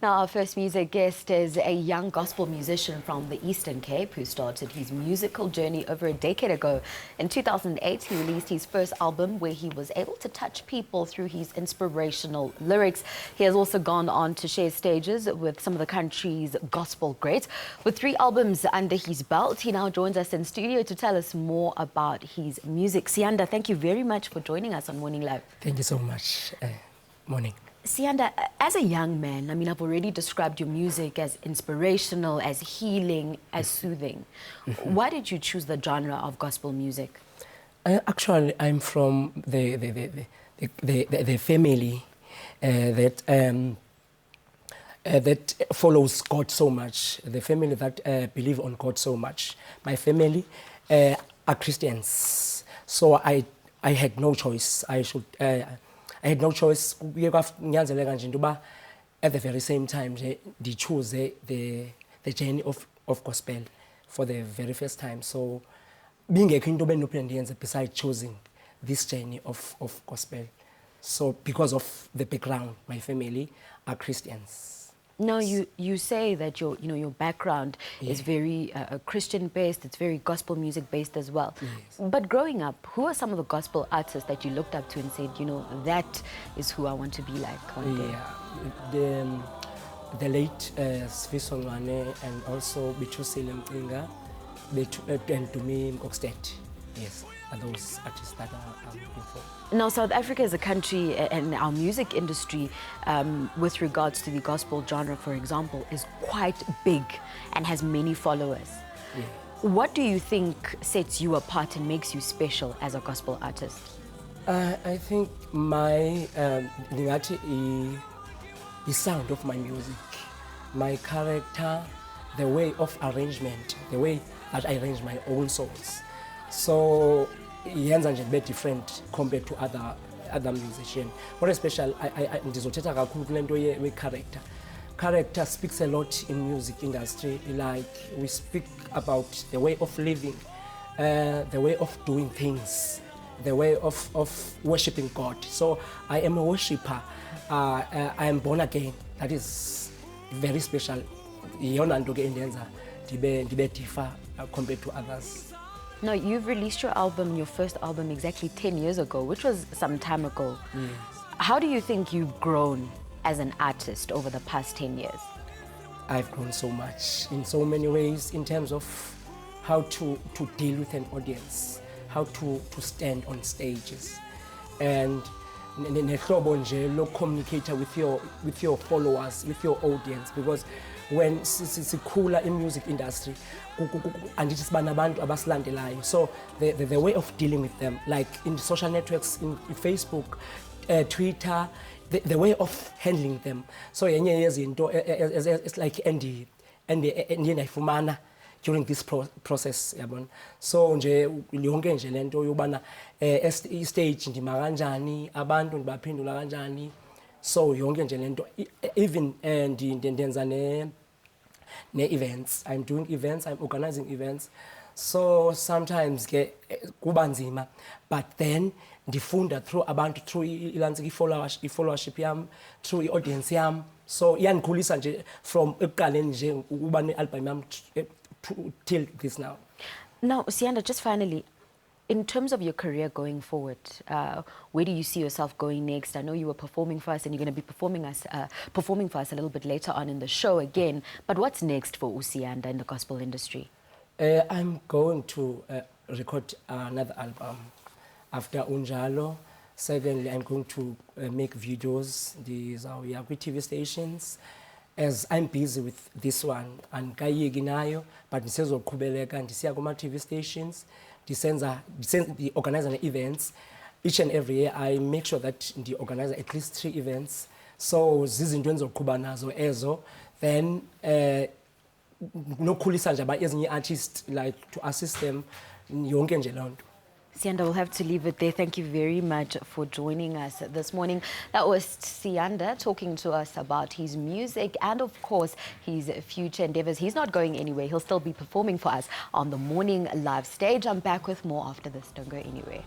Now, our first music guest is a young gospel musician from the Eastern Cape who started his musical journey over a decade ago. In 2008, he released his first album where he was able to touch people through his inspirational lyrics. He has also gone on to share stages with some of the country's gospel greats. With 3 albums under his belt, he now joins us in studio to tell us more about his music. Siyanda, thank you very much for joining us on Morning Live. Thank you so much. Morning. Siyanda, as a young man, I've already described your music as inspirational, as healing, as soothing. Why did you choose the genre of gospel music? Actually, I'm from the family that follows God so much, the family that believe on God so much. My family are Christians, so I had no choice. I had no choice. At the very same time, they chose the journey of gospel for the very first time. So, being a kingdom independent, besides choosing this journey of gospel, so because of the background, my family are Christians. Now, you say that your background is very Christian-based, it's very gospel music-based as well. Yes. But growing up, who are some of the gospel artists that you looked up to and said, that is who I want to be like one day? Yeah, the late Sfiso Ngwane and also Bichusile Mpinga, and to me Mkokstead. Yes, are those artists that I'm looking for. Now, South Africa is a country, and our music industry, with regards to the gospel genre, for example, is quite big and has many followers. Yeah. What do you think sets you apart and makes you special as a gospel artist? I think my the sound of my music, my character, the way of arrangement, the way that I arrange my own songs. So yenza nje be different compared to other musicians. More especially, I ndizothetha kakhulu kule nto we character. Character speaks a lot in music industry. Like we speak about the way of living, the way of doing things, the way of worshiping God. So I am a worshipper. I am born again. That is very special. Yona nto ke endenza ndibe differ compared to others. No, you've released your first album exactly 10 years ago, which was some time ago. Yes. How do you think you've grown as an artist over the past 10 years? I've grown so much in so many ways in terms of how to deal with an audience, how to stand on stages, and communicate with your followers, with your audience, because when sikhula in music industry andithi siba nabantu abasilandelayo, so the way of dealing with them, like in social networks, in Facebook, Twitter, the way of handling them. So yenye yezinto it's like endiye ndayifumana during this process, yabona. So nje yonke nje lento yobana stage ndima kanjani, abantu ndibaphendula kanjani. So yonke nje lento, even ndenza ne-events. I'm doing events, I'm organizing events. So sometimes ke kuba nzima, but then ndifunda through abantu, through i-followership yam, through i-audience yam. So iyandikhulisa nje from ekuqaleni nje ukuba ne-album yam till this now. Now, Siyanda, just finally, in terms of your career going forward, where do you see yourself going next? I know you were performing for us and you're going to be performing for us a little bit later on in the show again. But what's next for Siyanda in the gospel industry? I'm going to record another album after Unjalo. Secondly, I'm going to make videos. These are TV stations. As I'm busy with this one, and kayigi but ndisezoqhubeleka ndisiya kuma TV stations, the organizer events. Each and every year I make sure that the organizer at least 3 events. So zizinto endizoqhuba nazo ezo, then nokhulisa nje ezinye artists, like to assist them yonke nje lonto. Siyanda, we'll have to leave it there. Thank you very much for joining us this morning. That was Siyanda talking to us about his music and, of course, his future endeavors. He's not going anywhere. He'll still be performing for us on the Morning Live stage. I'm back with more after this. Don't go anywhere.